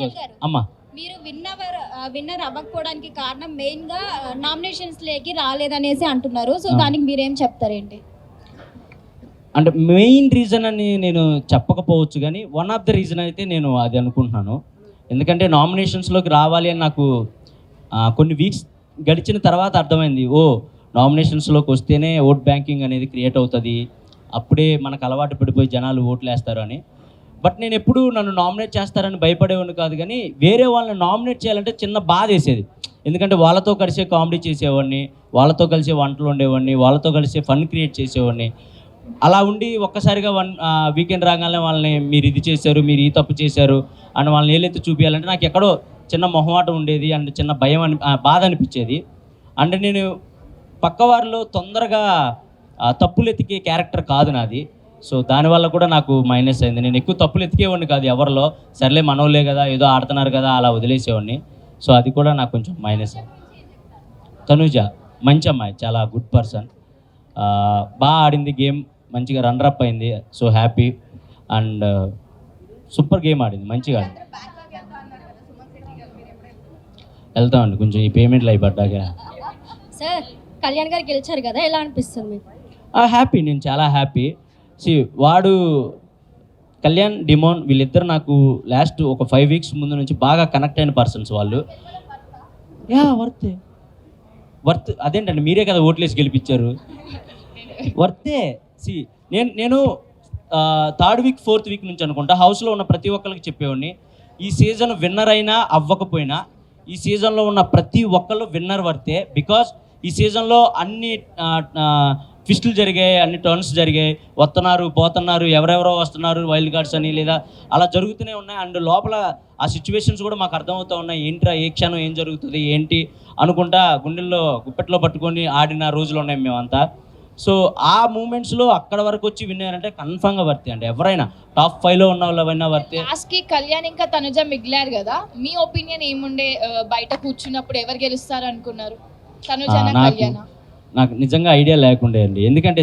Because అమ్మా మీరు winner అవ్వకపోవడానికి కారణం మెయిన్గా నామినేషన్స్లోకి రాలేదనేసి అంటున్నారు. సో దానికి మీరేం చెప్తారేంటి? అంటే మెయిన్ రీజన్ అని నేను చెప్పకపోవచ్చు, కానీ వన్ ఆఫ్ ద రీజన్ అయితే నేను అది అనుకుంటున్నాను. ఎందుకంటే నామినేషన్స్లోకి రావాలి అని నాకు కొన్ని వీక్స్ గడిచిన తర్వాత అర్థమైంది. నామినేషన్స్లోకి వస్తేనే ఓట్ బ్యాంకింగ్ అనేది క్రియేట్ అవుతుంది, అప్పుడే మనకు అలవాటు పడిపోయి జనాలు ఓట్లు వేస్తారు అని. బట్ నేను ఎప్పుడూ నన్ను నామినేట్ చేస్తారని భయపడేవాడిని కాదు, కానీ వేరే వాళ్ళని నామినేట్ చేయాలంటే చిన్న బాధ వేసేది. ఎందుకంటే వాళ్ళతో కలిసే కామెడీ చేసేవాడిని, వాళ్ళతో కలిసే వంటలు ఉండేవాడిని, వాళ్ళతో కలిసే ఫన్ క్రియేట్ చేసేవాడిని. అలా ఉండి ఒక్కసారిగా వీకెండ్ రాగానే వాళ్ళని మీరు ఇది చేశారు, మీరు ఈ తప్పు చేశారు అని వాళ్ళని ఏలైతే చూపించాలంటే నాకు ఎక్కడో చిన్న మొహమాటం ఉండేది అండ్ చిన్న భయం బాధ అనిపించేది. అండ్ నేను పక్కవారిలో తొందరగా తప్పులు ఎతికే క్యారెక్టర్ కాదు నాది. సో దానివల్ల కూడా నాకు మైనస్ అయింది. నేను ఎక్కువ తప్పులు ఎతికేవాడిని కాదు ఎవరిలో, సర్లే మనోళ్ళే కదా ఏదో ఆడుతున్నారు కదా అలా వదిలేసేవాడిని. సో అది కూడా నాకు కొంచెం మైనస్ అయింది. తనుజ మంచి అమ్మాయి, చాలా గుడ్ పర్సన్, బాగా ఆడింది గేమ్, మంచిగా రన్నరప్ అయింది. So happy and super game ఆడింది, మంచిగా ఆడింది. వెళ్తామండి కొంచెం ఈ పేమెంట్లు అయిపడ్డాక. సార్ కళ్యాణ్ గారు గెలిచారు కదా, ఎలా అనిపిస్తుంది మీకు? హ్యాపీ, నేను చాలా హ్యాపీ. వాడు కళ్యాణ్ డిమోన్ వీళ్ళిద్దరు నాకు లాస్ట్ ఒక 5 వీక్స్ ముందు నుంచి బాగా కనెక్ట్ అయిన పర్సన్స్ వాళ్ళు. వర్త్ అదేంటండి, మీరే కదా ఓట్లేసి గెలిపించారు, వర్తే. నేను 3rd వీక్ 4th వీక్ నుంచి అనుకుంటా హౌస్లో ఉన్న ప్రతి ఒక్కరికి చెప్పేవాడిని, ఈ సీజన్ విన్నర్ అయినా అవ్వకపోయినా ఈ సీజన్లో ఉన్న ప్రతి ఒక్కళ్ళు విన్నర్ వర్తే. బికాస్ ఈ సీజన్లో అన్ని ట్విస్టులు జరిగాయి, అన్ని టర్న్స్ జరిగాయి, వస్తున్నారు పోతున్నారు, ఎవరెవరో వస్తున్నారు వైల్డ్ కార్డ్స్ అని, లేదా అలా జరుగుతూనే ఉన్నాయి. అండ్ లోపల ఆ సిచ్యువేషన్స్ కూడా మాకు అర్థమవుతూ ఉన్నాయి, ఏంట్రా ఏ క్షణం ఏం జరుగుతుంది ఏంటి అనుకుంటా గుండెల్లో గుప్పెట్లో పట్టుకొని ఆడిన రోజులు ఉన్నాయి మేమంతా. సో ఆ మూమెంట్స్లో అక్కడ వరకు వచ్చి విన్నారంటే కన్ఫామ్గా వర్తే అండి. ఎవరైనా టాప్ 5లో ఉన్న వాళ్ళైనా వర్తే. లాస్ట్కి కళ్యాణ్ ఇంకా తనుజ మిగిలారు కదా, మీ ఒపీనియన్ ఏముండే? బయట కూర్చున్నప్పుడు ఎవరు గెలుస్తారు అనుకున్నారు, తనుజనా కళ్యాణా? నాకు నిజంగా ఐడియా లేకుండే అండి. ఎందుకంటే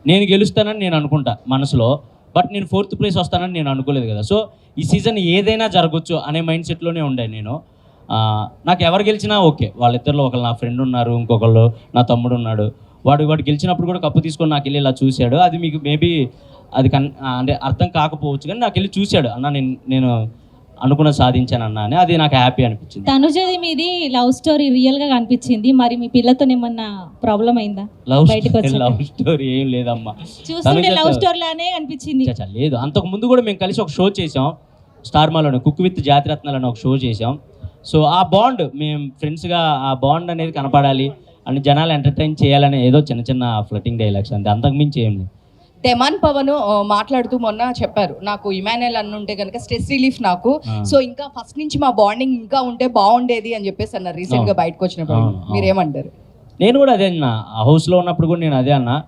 నేను గెలుస్తానని నేను అనుకుంటా మనసులో, బట్ నేను 4th ప్లేస్ వస్తానని నేను అనుకోలేదు కదా. సో ఈ సీజన్ ఏదైనా జరగచ్చు అనే మైండ్ సెట్లోనే ఉండే నేను. నాకు ఎవరు గెలిచినా ఓకే. వాళ్ళిద్దరిలో ఒకళ్ళు నా ఫ్రెండ్ ఉన్నారు, ఇంకొకళ్ళు నా తమ్ముడు ఉన్నాడు. వాడు గెలిచినప్పుడు కూడా కప్పు తీసుకొని నాకు వెళ్ళి ఇలా చూశాడు. అది మీకు మేబీ అది అంటే అర్థం కాకపోవచ్చు, కానీ నాకు వెళ్ళి చూశాడు, అన్న నేను అనుకున్న సాధించాను అన్న అని. అది నాకు హ్యాపీ అనిపించింది. తనుజది మీది లవ్ స్టోరీ రియల్ గా కనిపించింది, మరి మీ పిల్లతో ఏమన్నా ప్రాబ్లం అయిందా? లవ్ స్టోరీ ఏం లేదమ్మా, చూస్తుంటే లవ్ స్టోరీ లానే అనిపించింది. లేదు, అంతకు ముందు కూడా మేము కలిసి ఒక షో చేసాం స్టార్ మాలోనే, కుక్ విత్ జాతిరత్నాలు అని ఒక షో చేసాం. సో ఆ బాండ్ మేము ఫ్రెండ్స్గా ఆ బాండ్ అనేది కనపడాలి అని జనాలు ఎంటర్టైన్ చేయాలని ఏదో చిన్న చిన్న ఫ్లటింగ్ డైలాగ్స్ అంతే, అంతకుమించి ఏం లేదు. డెమాన్ పవన్ మాట్లాడుతూ మొన్న చెప్పారు, నాకు ఇమాన్యుయల్ అన్న ఉంటే కనుక స్ట్రెస్ రిలీఫ్ నాకు, సో ఇంకా ఫస్ట్ నుంచి మా బాండింగ్ ఇంకా ఉంటే బాగుండేది అని చెప్పేసి అన్నారు రీసెంట్ గా బయటకు వచ్చినప్పుడు. మీరేమంటారు? నేను కూడా అదే అన్న, హౌస్లో ఉన్నప్పుడు కూడా నేను అదే అన్న.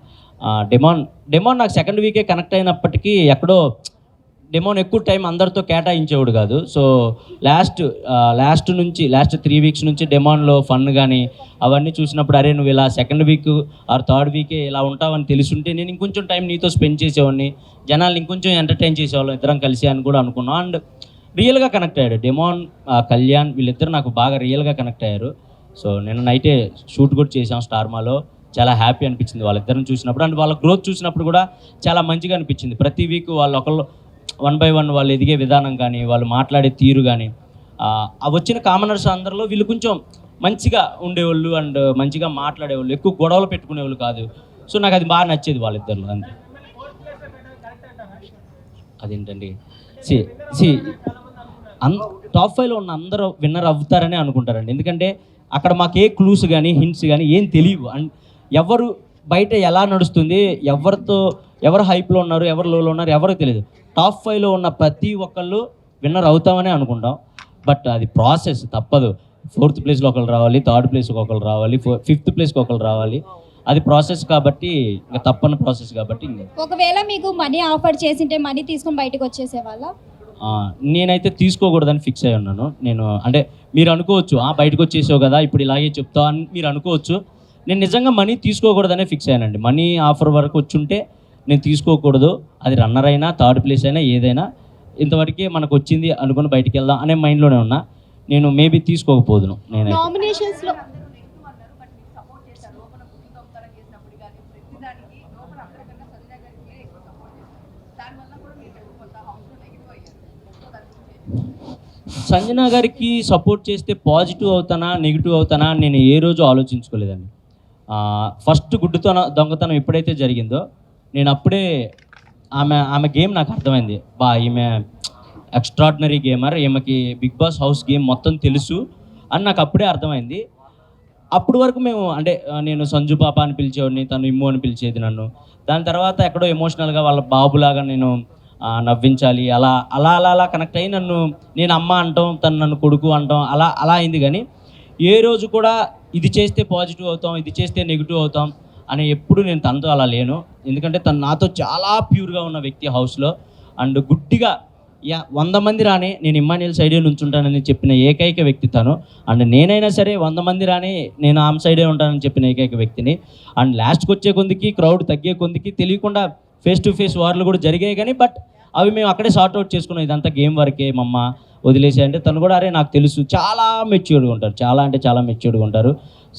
డెమాన్ నాకు 2nd వీకే కనెక్ట్ అయినప్పటికీ ఎక్కడో డెమోన్ ఎక్కువ టైం అందరితో కేటాయించేవాడు కాదు. సో లాస్ట్ 3 వీక్స్ నుంచి డెమోన్లో ఫన్ కానీ అవన్నీ చూసినప్పుడు, అరే నువ్వు ఇలా 2nd వీక్ ఆర్ 3rd వీకే ఇలా ఉంటావని తెలుసుంటే నేను ఇంకొంచెం టైం నీతో స్పెండ్ చేసేవాడిని, జనాలు ఇంకొంచెం ఎంటర్టైన్ చేసేవాళ్ళం ఇద్దరం కలిసి అని కూడా అనుకున్నాం. అండ్ రియల్గా కనెక్ట్ అయ్యాడు డెమోన్, కళ్యాణ్ వీళ్ళిద్దరు నాకు బాగా రియల్గా కనెక్ట్ అయ్యారు. సో నేను నైటే షూట్ కూడా చేసాం స్టార్మాలో, చాలా హ్యాపీ అనిపించింది వాళ్ళిద్దరిని చూసినప్పుడు. అండ్ వాళ్ళ గ్రోత్ చూసినప్పుడు కూడా చాలా మంచిగా అనిపించింది. ప్రతి వీక్ వాళ్ళు ఒకళ్ళు 1 by 1 వాళ్ళు ఎదిగే విధానం కానీ, వాళ్ళు మాట్లాడే తీరు కానీ, వచ్చిన కామనర్స్ అందరిలో వీళ్ళు కొంచెం మంచిగా ఉండేవాళ్ళు అండ్ మంచిగా మాట్లాడేవాళ్ళు, ఎక్కువ గొడవలు పెట్టుకునేవాళ్ళు కాదు. సో నాకు అది బాగా నచ్చేది వాళ్ళిద్దరిలో. అంతే. అదేంటండి, టాప్ 5లో ఉన్న అందరూ విన్నర్ అవుతారని అనుకుంటారండి. ఎందుకంటే అక్కడ మాకు ఏ క్లూస్ కానీ హింట్స్ కానీ ఏం తెలియవు. అండ్ ఎవరు బయట ఎలా నడుస్తుంది, ఎవరు హైప్లో ఉన్నారు, ఎవరు లోలో ఉన్నారు ఎవరో తెలియదు. టాప్ 5లో ఉన్న ప్రతి ఒక్కళ్ళు విన్నర్ అవుతామని అనుకుంటాం, బట్ అది ప్రాసెస్, తప్పదు. 4th ప్లేస్లో ఒకళ్ళు రావాలి, 3rd ప్లేస్కి ఒకళ్ళు రావాలి, 5th ప్లేస్కి ఒకళ్ళు రావాలి. అది ప్రాసెస్ కాబట్టి, ఇంకా తప్పని ప్రాసెస్ కాబట్టి. ఒకవేళ మీకు మనీ ఆఫర్ చేసింటే మనీ తీసుకొని బయటకు వచ్చేసేవాళ్ళ? నేనైతే తీసుకోకూడదని ఫిక్స్ అయి ఉన్నాను. నేను అంటే మీరు అనుకోవచ్చు, బయటకు వచ్చేసావు కదా ఇప్పుడు ఇలాగే చెప్తావు అని మీరు అనుకోవచ్చు. నేను నిజంగా మనీ తీసుకోకూడదనే ఫిక్స్ అయ్యానండి. మనీ ఆఫర్ వరకు వచ్చుంటే నేను తీసుకోకూడదు, అది రన్నర్ అయినా 3rd ప్లేస్ అయినా ఏదైనా ఇంతవరకే మనకు వచ్చింది అనుకుని బయటికి వెళ్దాం అనే మైండ్లోనే ఉన్నా. నేను మేబీ తీసుకోకపోదును. నేను నామినేషన్స్ లో సంజన గారికి సపోర్ట్ చేస్తే పాజిటివ్ అవుతానా నెగిటివ్ అవుతానా అని నేను ఏ రోజు ఆలోచించుకోలేదండి. ఫస్ట్ దొంగతనం ఎప్పుడైతే జరిగిందో నేను అప్పుడే ఆమె గేమ్ నాకు అర్థమైంది. ఈమె ఎక్స్ట్రాడినరీ గేమర్, ఈమెకి బిగ్ బాస్ హౌస్ గేమ్ మొత్తం తెలుసు అని నాకు అప్పుడే అర్థమైంది. అప్పటి వరకు మేము అంటే నేను సంజు పాప అని పిలిచేవాడిని, తను ఇమ్ము అని పిలిచేది నన్ను. దాని తర్వాత ఎక్కడో ఎమోషనల్గా వాళ్ళ బాబులాగా నేను నవ్వించాలి, అలా అలా అలా అలా కనెక్ట్ అయ్యి నేను అమ్మ అంటాం, తను నన్ను కొడుకు అంటాం, అలా అలా అయింది. కానీ ఏ రోజు కూడా ఇది చేస్తే పాజిటివ్ అవుతాం, ఇది చేస్తే నెగిటివ్ అవుతాం అని ఎప్పుడు నేను తనతో అలా లేను. ఎందుకంటే తను నాతో చాలా ప్యూర్గా ఉన్న వ్యక్తి హౌస్లో. అండ్ గుడ్డిగా 100 మంది రానే నేను ఇమ్మాన్యుయల్ సైడే నుంచుంటానని చెప్పిన ఏకైక వ్యక్తి తను. అండ్ నేనైనా సరే 100 మంది రానే నేను ఆమె సైడే ఉంటానని చెప్పిన ఏకైక వ్యక్తిని. అండ్ లాస్ట్కి వచ్చే కొందికి క్రౌడ్ తగ్గే కొందికి తెలియకుండా ఫేస్ టు ఫేస్ వార్లు కూడా జరిగాయి. కానీ బట్ అవి మేము అక్కడే సార్ట్అవుట్ చేసుకున్నాం. ఇదంతా గేమ్ వరకే మమ్మ వదిలేసే అంటే తను కూడా అరే నాకు తెలుసు, చాలా మెచ్యూర్డ్గా ఉంటారు, చాలా అంటే చాలా మెచ్యూర్డ్గా ఉంటారు.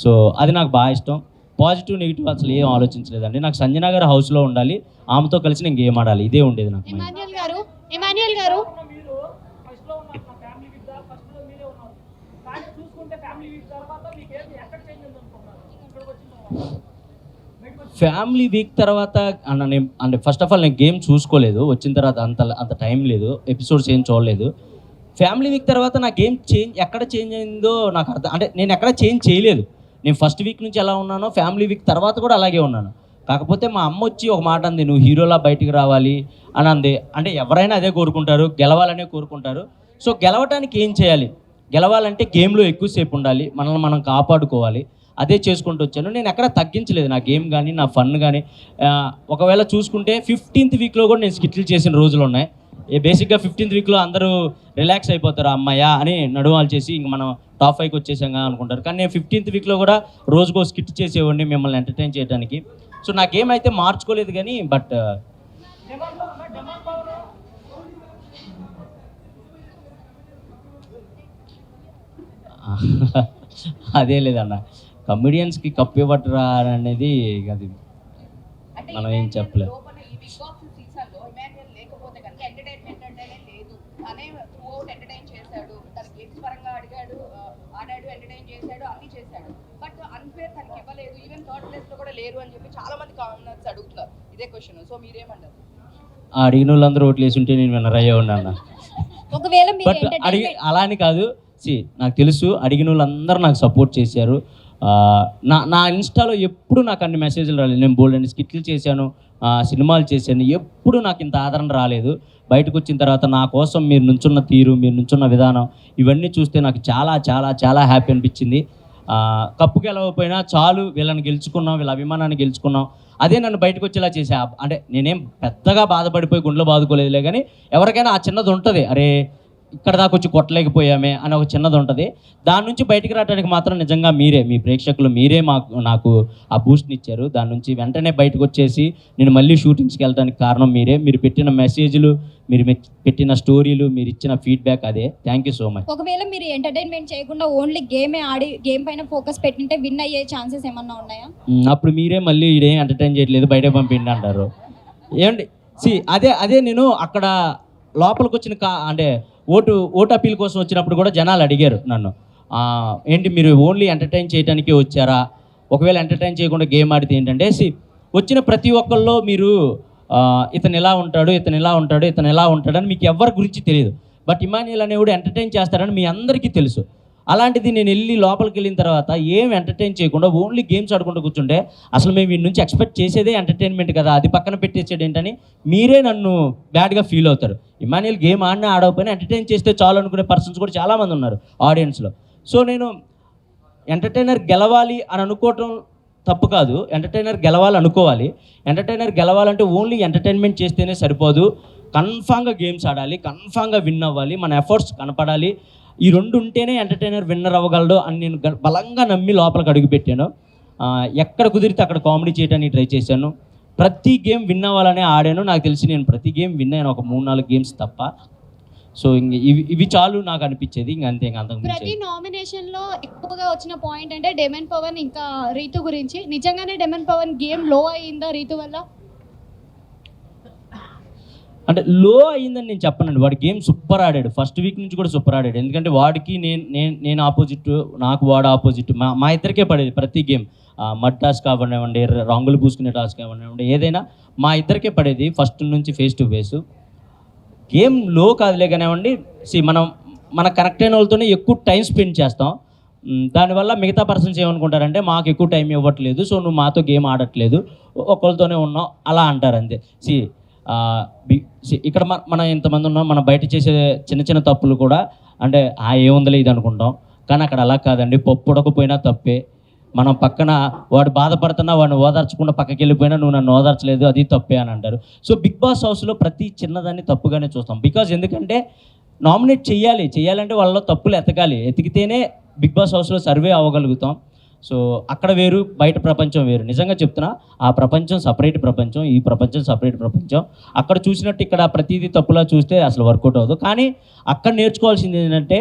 సో అది నాకు బాగా ఇష్టం. పాజిటివ్ నెగిటివ్ అసలు ఏం ఆలోచించలేదండి. నాకు సంజన గారు హౌస్లో ఉండాలి, ఆమెతో కలిసి నేను గేమ్ ఆడాలి, ఇదే ఉండేది నాకు. ఇమాన్యుయల్ గారు ఫ్యామిలీ వీక్ తర్వాత అంటే ఫస్ట్ ఆఫ్ ఆల్ నేను గేమ్ చూసుకోలేదు, వచ్చిన తర్వాత అంత టైం లేదు, ఎపిసోడ్స్ ఏం చూడలేదు. ఫ్యామిలీ వీక్ తర్వాత నా గేమ్ ఎక్కడ చేంజ్ అయిందో నాకు అర్థం, అంటే నేను ఎక్కడ చేంజ్ చేయలేదు. నేను ఫస్ట్ వీక్ నుంచి ఎలా ఉన్నానో ఫ్యామిలీ వీక్ తర్వాత కూడా అలాగే ఉన్నాను. కాకపోతే మా అమ్మ వచ్చి ఒక మాట అంది, నువ్వు హీరోలా బయటికి రావాలి అని అంది. అంటే ఎవరైనా అదే కోరుకుంటారు, గెలవాలనే కోరుకుంటారు. సో గెలవటానికి ఏం చేయాలి? గెలవాలంటే గేమ్లో ఎక్కువసేపు ఉండాలి, మనల్ని మనం కాపాడుకోవాలి, అదే చేసుకుంటూ వచ్చాను. నేను ఎక్కడ తగ్గించలేదు నా గేమ్ కానీ నా ఫన్ కానీ. ఒకవేళ చూసుకుంటే 15th వీక్లో కూడా నేను స్కిట్లు చేసిన రోజులు ఉన్నాయి. బేసిక్గా 15th వీక్లో అందరూ రిలాక్స్ అయిపోతారు, అమ్మాయ అని నడువాలు చేసి ఇంక మనం టాప్ 5కి వచ్చేసాగా అనుకుంటారు. కానీ నేను 15th వీక్లో కూడా రోజుకో స్కిట్ చేసేవాడిని మిమ్మల్ని ఎంటర్టైన్ చేయడానికి. సో నా గేమ్ అయితే మార్చుకోలేదు కానీ బట్ అదే లేదన్న, కమెడియన్స్కి కప్పు ఇవ్వటరా అనేది అది మనం ఏం చెప్పలేదు. అడిగిన వాళ్ళందరూ ఓట్లు వేసి ఉంటే నేను విన్నర్ అయ్యే ఉన్నా అన్న. ఒకవేళ బట్ అలా అని కాదు, నాకు తెలుసు అడిగిన వాళ్ళందరూ నాకు సపోర్ట్ చేశారు. నా ఇన్స్టాలో ఎప్పుడు నాకు అన్ని మెసేజ్లు రాలేదు. నేను బోల్డ్ అని స్కిట్లు చేశాను, సినిమాలు చేశాను, ఎప్పుడు నాకు ఇంత ఆదరణ రాలేదు. బయటకు వచ్చిన తర్వాత నా కోసం మీరు నుంచున్న తీరు, మీరు నుంచున్న విధానం, ఇవన్నీ చూస్తే నాకు చాలా చాలా చాలా హ్యాపీ అనిపించింది. కప్పు గెలవకపోయినా చాలు, వీళ్ళని గెలుచుకున్నాం, వీళ్ళ అభిమానాన్ని గెలుచుకున్నాం, అదే నన్ను బయటకు వచ్చేలా చేసా. అంటే నేనేం పెద్దగా బాధపడిపోయి గుండెలో బాదుకోలేదులే, కానీ ఎవరికైనా ఆ చిన్నది ఉంటుంది, అరే ఇక్కడ దాకా వచ్చి కొట్టలేకపోయామే అని ఒక చిన్నది ఉంటుంది. దాని నుంచి బయటికి రావడానికి మాత్రం నిజంగా మీరే, మీ ప్రేక్షకులు మీరే నాకు ఆ బూస్ట్ని ఇచ్చారు. దాని నుంచి వెంటనే బయటకు వచ్చేసి నేను మళ్ళీ షూటింగ్స్కి వెళ్ళడానికి కారణం మీరే. మీరు పెట్టిన మెసేజ్లు, మీరు పెట్టిన స్టోరీలు, మీరు ఇచ్చిన ఫీడ్బ్యాక్, అదే. Thank you so much. ఒకవేళ మీరు ఎంటర్టైన్మెంట్ చేయకుండా ఓన్లీ గేమే ఆడి గేమ్ పైన ఫోకస్ పెట్టింటే విన్ అయ్యే ఛాన్సెస్ ఏమన్నా ఉన్నాయా? అప్పుడు మీరే మళ్ళీ ఇదేం ఎంటర్టైన్ చేయట్లేదు, బయట పంపిండి అంటారు. ఏమండి అదే నేను అక్కడ లోపలికి వచ్చిన అంటే ఓటు అప్పీల్ కోసం వచ్చినప్పుడు కూడా జనాలు అడిగారు నన్ను, ఏంటి మీరు ఓన్లీ ఎంటర్టైన్ చేయడానికి వచ్చారా? ఒకవేళ ఎంటర్టైన్ చేయకుండా గేమ్ ఆడితే ఏంటంటే, వచ్చిన ప్రతి ఒక్కళ్ళు మీరు ఇతను ఎలా ఉంటాడు, ఇతను ఎలా ఉంటాడు, ఇతను ఎలా ఉంటాడని మీకు ఎవరి గురించి తెలియదు. బట్ ఇమాన్యుయల్ అనేవాడు ఎంటర్టైన్ చేస్తాడని మీ అందరికీ తెలుసు. అలాంటిది నేను వెళ్ళి లోపలికి వెళ్ళిన తర్వాత ఏం ఎంటర్టైన్ చేయకుండా ఓన్లీ గేమ్స్ ఆడుకుంటూ కూర్చుంటే అసలు మేము వీడి నుంచి ఎక్స్పెక్ట్ చేసేదే ఎంటర్టైన్మెంట్ కదా, అది పక్కన పెట్టేసాడు ఏంటని మీరే నన్ను బ్యాడ్గా ఫీల్ అవుతారు. ఇమాన్యుయల్ గేమ్ ఆడినా ఆడకపోయినా ఎంటర్టైన్ చేస్తే చాలు అనుకునే పర్సన్స్ కూడా చాలామంది ఉన్నారు ఆడియన్స్లో. సో నేను ఎంటర్టైనర్ గెలవాలి అని అనుకోవటం తప్పు కాదు, ఎంటర్టైనర్ గెలవాలి అనుకోవాలి. ఎంటర్టైనర్ గెలవాలంటే ఓన్లీ ఎంటర్టైన్మెంట్ చేస్తేనే సరిపోదు, కన్ఫామ్గా గేమ్స్ ఆడాలి, కన్ఫామ్గా విన్ అవ్వాలి, మన ఎఫర్ట్స్ కనపడాలి. ఈ రెండు ఉంటేనే ఎంటర్టైనర్ విన్నర్ అవ్వగలడు అని నేను బలంగా నమ్మి లోపలికి అడుగుపెట్టాను. ఎక్కడ కుదిరితే అక్కడ కామెడీ చేయడానికి ట్రై చేశాను. ప్రతి గేమ్ విన్ అవ్వాలనే ఆడాను. నాకు తెలిసి నేను ప్రతి గేమ్ విన్ అయ్యాను, ఒక 3-4 గేమ్స్ తప్ప. సో ఇంక ఇవి చాలు నాకు అనిపించేది, ఇంక అంతే, ఇంక అంతకు ప్రతి నామినేషన్ లో ఎక్కువగా వచ్చిన పాయింట్ అంటే డెమన్ పవన్ ఇంకా రీతు గురించి. నిజంగానే డెమన్ పవన్ గేమ్ లో అయిందా రీతు వల్ల? అంటే లో అయ్యిందని నేను చెప్పనండి, వాడి గేమ్ సూపర్ ఆడాడు, ఫస్ట్ వీక్ నుంచి కూడా సూపర్ ఆడాడు. ఎందుకంటే వాడికి నేను ఆపోజిట్, నాకు వాడు ఆపోజిట్, మా ఇద్దరికే పడేది ప్రతి గేమ్. మడ్ టాస్క్ కావనివ్వండి, రంగులు పూసుకునే టాస్క్ కావనివ్వండి, ఏదైనా మా ఇద్దరికే పడేది ఫస్ట్ నుంచి ఫేస్ టు ఫేస్. గేమ్ లో కాదులే కానివ్వండి, మన కనెక్ట్ అయిన వాళ్ళతోనే ఎక్కువ టైం స్పెండ్ చేస్తాం. దానివల్ల మిగతా పర్సన్స్ ఏమనుకుంటారంటే మాకు ఎక్కువ టైం ఇవ్వట్లేదు, సో నువ్వు మాతో గేమ్ ఆడట్లేదు, ఒకరితోనే ఉన్నావు అలా అంటారు అంతే. ఇక్కడ మనం ఇంతమంది ఉన్నాం, మనం బయట చేసే చిన్న చిన్న తప్పులు కూడా అంటే ఏముందిలే ఇది అనుకుంటాం, కానీ అక్కడ అలా కాదండి. పప్పు ఉడకపోయినా తప్పే, మనం పక్కన వాడు బాధపడుతున్నా వాడిని ఓదార్చకుండా పక్కకి వెళ్ళిపోయినా నువ్వు నన్ను ఓదార్చలేదు, అది తప్పే అని అంటారు. సో బిగ్ బాస్ హౌస్లో ప్రతి చిన్నదాన్ని తప్పుగానే చూస్తాం. బికాజ్ ఎందుకంటే నామినేట్ చేయాలంటే వాళ్ళలో తప్పులు ఎతికితేనే బిగ్ బాస్ హౌస్లో సర్వే అవ్వగలుగుతాం. సో అక్కడ వేరు, బయట ప్రపంచం వేరు. నిజంగా చెప్తున్నా, ఆ ప్రపంచం సపరేట్ ప్రపంచం, ఈ ప్రపంచం సపరేట్ ప్రపంచం. అక్కడ చూసినట్టు ఇక్కడ ప్రతిదీ తప్పులా చూస్తే అసలు వర్కౌట్ అవ్వదు. కానీ అక్కడ నేర్చుకోవాల్సింది ఏంటంటే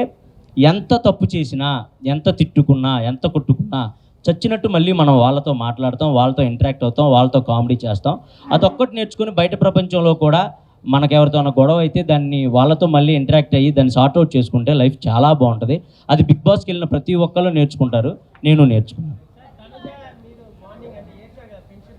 ఎంత తప్పు చేసినా, ఎంత తిట్టుకున్నా, ఎంత కొట్టుకున్నా చచ్చినట్టు మళ్ళీ మనం వాళ్ళతో మాట్లాడతాం, వాళ్ళతో ఇంటరాక్ట్ అవుతాం, వాళ్ళతో కామెడీ చేస్తాం. అదొక్కటి నేర్చుకుని బయట ప్రపంచంలో కూడా మనకెవరితో గొడవ అయితే దాన్ని వాళ్ళతో మళ్ళీ ఇంటరాక్ట్ అయ్యి దాన్ని సార్ట్అవుట్ చేసుకుంటే లైఫ్ చాలా బాగుంటుంది. అది బిగ్ బాస్కి వెళ్ళిన ప్రతి ఒక్కళ్ళు నేర్చుకుంటారు, నేను నేర్చుకున్నాను.